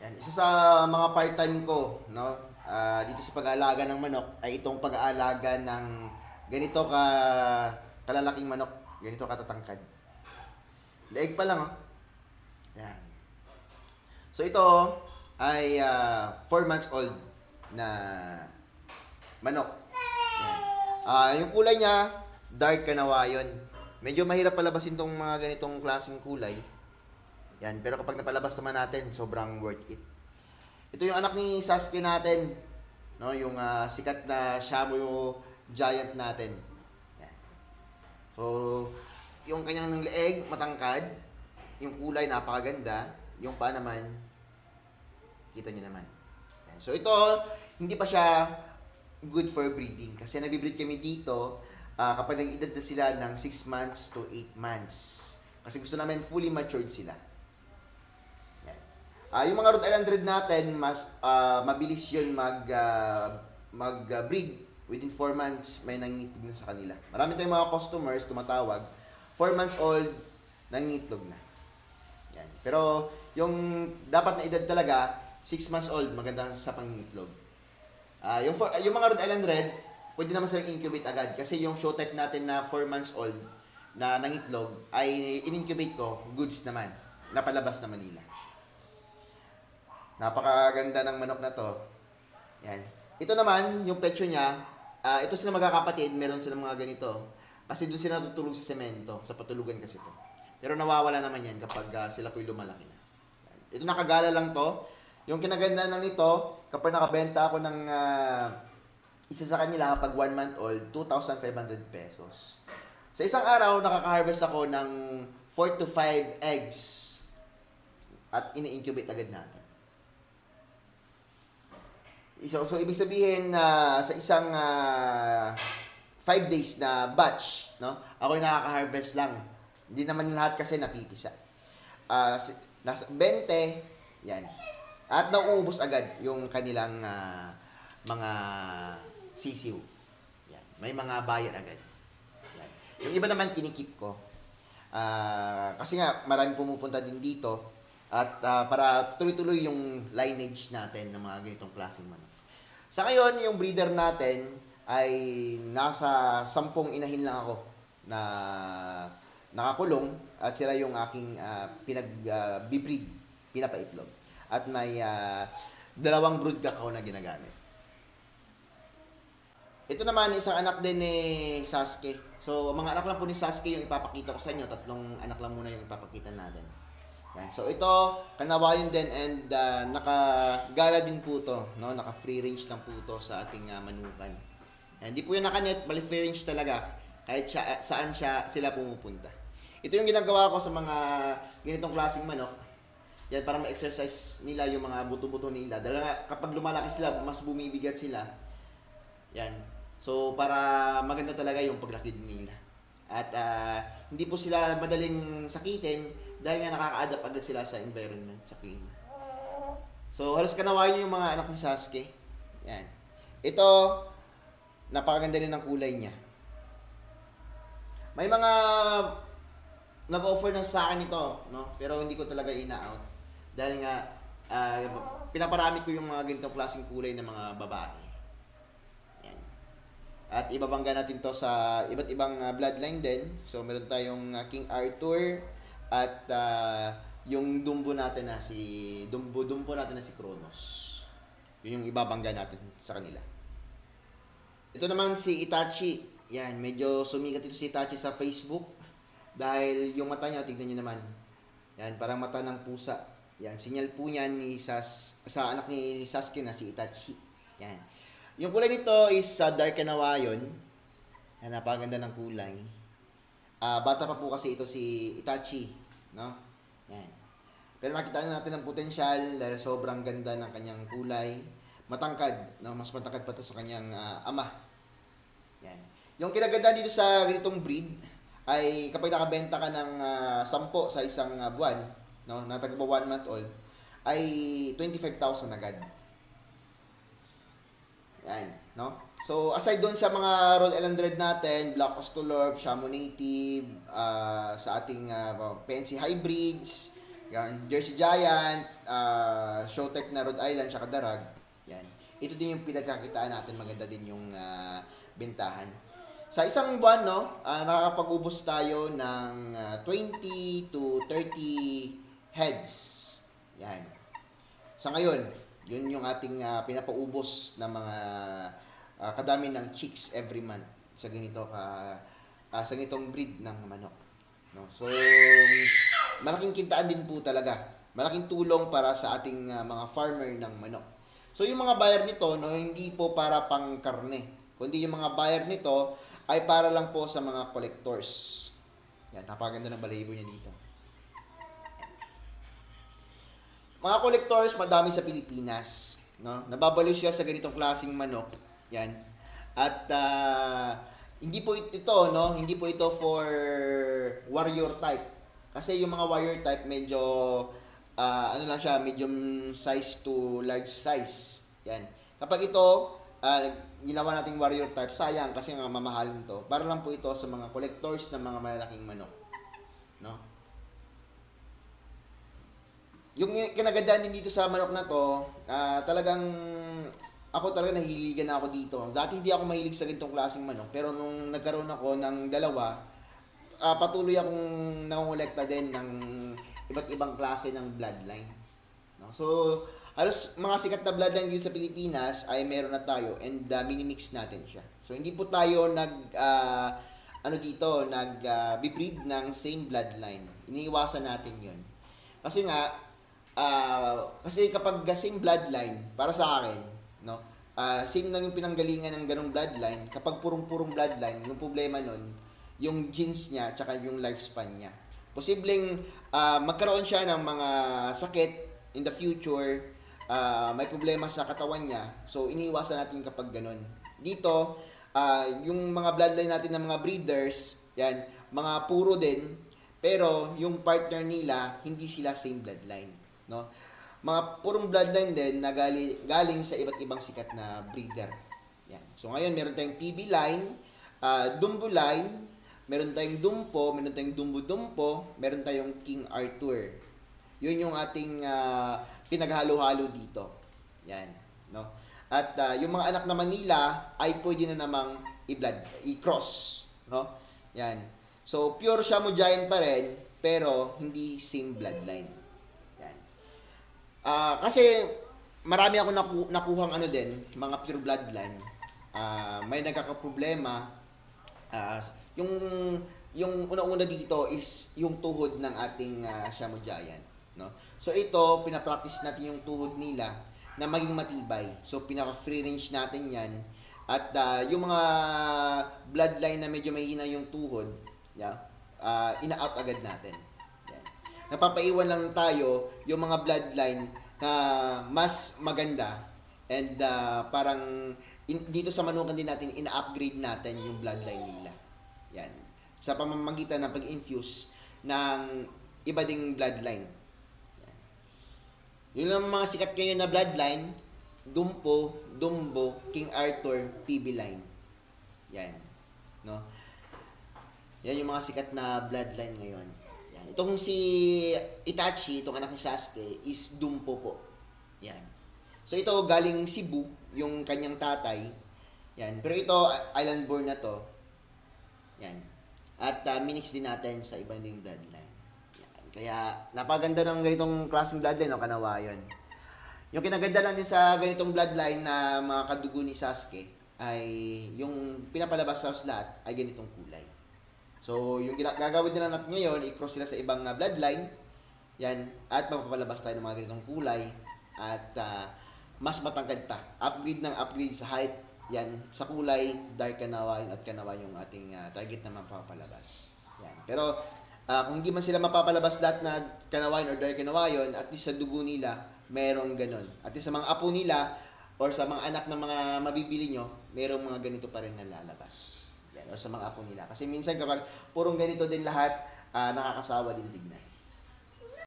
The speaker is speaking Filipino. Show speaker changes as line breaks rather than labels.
Yan, isa sa mga part-time ko, no? Dito sa pag-aalaga ng manok ay itong pag-aalaga ng ganito kalalaking manok, ganito katatangkad. Leeg pa lang, oh. Yan. So ito ay 4 months old na manok. Yan. Yung kulay niya, dark kanawayon. Medyo mahirap palabasin tong mga ganitong klaseng kulay. Yan, pero kapag napalabas naman natin, sobrang worth it. Ito yung anak ni Sasuke natin, no, yung sikat na Shamu Giant natin. Yan. So, yung kanyang leeg, matangkad, yung kulay napakaganda, yung paa naman, kita niyo naman. Yan. So ito, hindi pa siya good for breeding kasi nabibreed kami dito kapag nag-edad na sila ng 6 months to 8 months. Kasi gusto namin fully matured sila. Yung mga Rhode Island Red natin, mas mabilis yun mag-breed. Within 4 months, may nangitlog na sa kanila. Marami tayong mga customers tumatawag, 4 months old, nangitlog na. Yan. Pero yung dapat na edad talaga, 6 months old, maganda sa pangitlog. Yung mga Rhode Island Red, pwede naman silang incubate agad. Kasi yung show type natin na 4 months old na nangitlog, ay in-incubate ko, goods naman. Napalabas naman nila. Napakaganda ng manok na to. Yan. Ito naman, yung pecho niya, ito sila magkakapatid, meron silang mga ganito. Kasi doon sila natutulog sa semento, sa patulugan kasi to. Pero nawawala naman yan kapag sila po'y lumalaki na. Yan. Ito nakagala lang to. Yung kinaganda lang nito, kapag nakabenta ako ng isa sa kanila kapag 1 month old, 2,500 pesos. Sa isang araw, nakaka-harvest ako ng 4 to 5 eggs at ini-incubate agad natin. So ibig sabihin sa isang 5 days na batch, no? Ako yung nakaka-harvest lang. Hindi naman lahat kasi napipisa. Nasa 20, yan. At nauubos agad yung kanilang mga sisiw. Yan. May mga buyer agad. Yan. Yung iba naman kinikip ko. Kasi nga maraming pumupunta din dito. At para tuloy-tuloy yung lineage natin ng mga ganitong klaseng manok. Sa ngayon, yung breeder natin ay nasa 10 inahin lang ako na nakakulong at sila yung aking pinag-breed, pinapaitlog. At may 2 brood ako na ginagamit. Ito naman, isang anak din ni Sasuke. So, mga anak lang po ni Sasuke yung ipapakita ko sa inyo. 3 anak lang muna yung ipapakita natin. Yan. So ito, kanawayon din and nakagala din po to, no? Naka free range lang po to sa ating manukan. Hindi po yung naka-net, bali free range talaga. Kahit saan sila pumupunta. Ito yung ginagawa ko sa mga ganitong klaseng manok. Yan, para ma-exercise nila yung mga buto-buto nila. Dahil kapag lumalaki sila, mas bumibigat sila. Yan. So, para maganda talaga yung paglaki nila. At hindi po sila madaling sakitin dahil nga nakaka-adapt agad sila sa environment, sa klima. So, halos kanawayan yung mga anak ni Sasuke. Yan. Ito, napakaganda rin ng kulay niya. May mga nag-offer na sa akin ito, no? Pero hindi ko talaga ina-out. Dahil nga, pinaparami ko yung mga ganitong klaseng kulay ng mga babae. Yan. At ibabangga natin to sa iba't ibang bloodline din. So, meron tayong King Arthur at yung dumbo natin na si Kronos. Yun yung ibabangga natin sa kanila. Ito naman si Itachi. Yan, medyo sumikat ito si Itachi sa Facebook dahil yung mata niya, tignan niyo naman. Yan, parang mata ng pusa. Yan, sinyal po niyan sa anak ni Sasuke na si Itachi. Yan. Yung kulay nito is dark kanawayon. Yan, napakaganda ng kulay. Bata pa po kasi ito si Itachi, no? Yan. Pero nakita natin ang potensyal dahil sobrang ganda ng kanyang kulay. Matangkad, no? Mas matangkad pa to sa kanyang ama. Yan. Yung kinaganda dito sa ganitong breed ay kapag nakabenta ka ng 10 sa isang buwan, no, na tagpa 1 month old, ay 25,000 agad. Yan, no? So, aside doon sa mga Rhode Island Red natin, Black Austolorp, Shamu Native, sa ating Fancy Hybrids, Yan, Jersey Giant, show type na Rhode Island, tsaka Darag. Yan. Ito din yung pinagkakitaan natin, maganda din yung bentahan. Sa isang buwan, no, nakakapag-ubos tayo ng 20 to 30 heads. Yan. Sa ngayon, yun yung ating pinapaubos ng mga kadami ng chicks every month sa sa ganitong breed ng manok. No? So, malaking kintaan din po talaga. Malaking tulong para sa ating mga farmer ng manok. So, yung mga buyer nito, no, hindi po para pang karne. Kundi yung mga buyer nito ay para lang po sa mga collectors. Yan, napaganda ng balahibo niya dito. Mga collectors, madami sa Pilipinas. No? Nababaliw siya sa ganitong klaseng manok. Yan. At hindi po ito, no? Hindi po ito for warrior type. Kasi yung mga warrior type medyo ano lang siya, medium size to large size. Yan. Kapag ito ginawa nating warrior type, sayang kasi nga mamahalin to. Para lang po ito sa mga collectors ng mga malalaking manok. No? Yung kinagandaan din dito sa manok na to, talagang ako talaga nahiligan na ako dito. Dati hindi ako mahilig sa ganitong klaseng manok, pero nung nagkaroon ako ng dalawa, patuloy akong nangongolekta din ng iba't ibang klase ng bloodline. No? So, halos mga sikat na bloodline dito sa Pilipinas ay meron na tayo and minimix natin siya. So, hindi po tayo bibreed ng same bloodline. Iniiwasan natin yun. Kasi nga, kasi kapag same bloodline, para sa akin, no? Same lang yung pinanggalingan ng ganong bloodline. Kapag purong-purong bloodline, yung problema nun, yung genes niya, tsaka yung lifespan niya. Posibleng magkaroon siya ng mga sakit in the future, may problema sa katawan niya. So, iniiwasan natin kapag ganon. Dito, yung mga bloodline natin ng mga breeders, yan, mga puro din, pero yung partner nila, hindi sila same bloodline. No? Mga purong bloodline din na galing sa iba't ibang sikat na breeder. Yan. So ngayon meron tayong PB line, Dumbo line, meron tayong Dumpo, meron tayong Dumbo-Dumpo, meron tayong King Arthur. Yun yung ating pinaghalo-halo dito. Yan, no? At yung mga anak naman nila ay pwede na namang i-cross, no? Yan. So pure Shamo Giant pa rin, pero hindi same bloodline. Kasi marami ako nakuhang mga pure bloodline. May nagkakaproblema. Yung una-una dito is yung tuhod ng ating Shamo Giant, no? So ito, pinapractice natin yung tuhod nila na maging matibay. So pinaka-free range natin 'yan. At yung mga bloodline na medyo mahina yung tuhod, ina-out agad natin. Napapaiwan lang tayo yung mga bloodline na mas maganda and parang dito sa manukan din natin ina-upgrade natin yung bloodline nila. Yan. Sa pamamagitan ng pag-infuse ng iba ding bloodline. Yan. Yun lang mga sikat ngayon na bloodline, Dumpo, Dumbo, King Arthur, PB line. Yan. No? Yan yung mga sikat na bloodline ngayon. Itong si Itachi, itong anak ni Sasuke, is Dumpo po. Yan. So ito galing Cebu, yung kanyang tatay. Yan. Pero ito, island born na to. Yan. At minix din natin sa ibang ding bloodline. Yan. Kaya napaganda ng ganitong klaseng bloodline, no, Kanawayon. Yung kinaganda lang din sa ganitong bloodline na mga kadugo ni Sasuke ay yung pinapalabas sa lahat ay ganitong kulay. So, yung gagawin nila natin ngayon, i-cross nila sa ibang bloodline. Yan. At mapapalabas tayo ng mga ganitong kulay. At mas matangkad pa. Upgrade ng upgrade sa height. Yan. Sa kulay, dark Kanawayon at Kanawayon yung ating target na mapapalabas. Yan. Pero, kung hindi man sila mapapalabas lahat na Kanawayon or dark Kanawayon, at least sa dugo nila, merong ganon. At least sa mga apo nila, or sa mga anak ng mga mabibili nyo, merong mga ganito pa rin na lalabas. O sa mga apo nila. Kasi minsan kapag purong ganito din lahat, nakakasawa din tignan.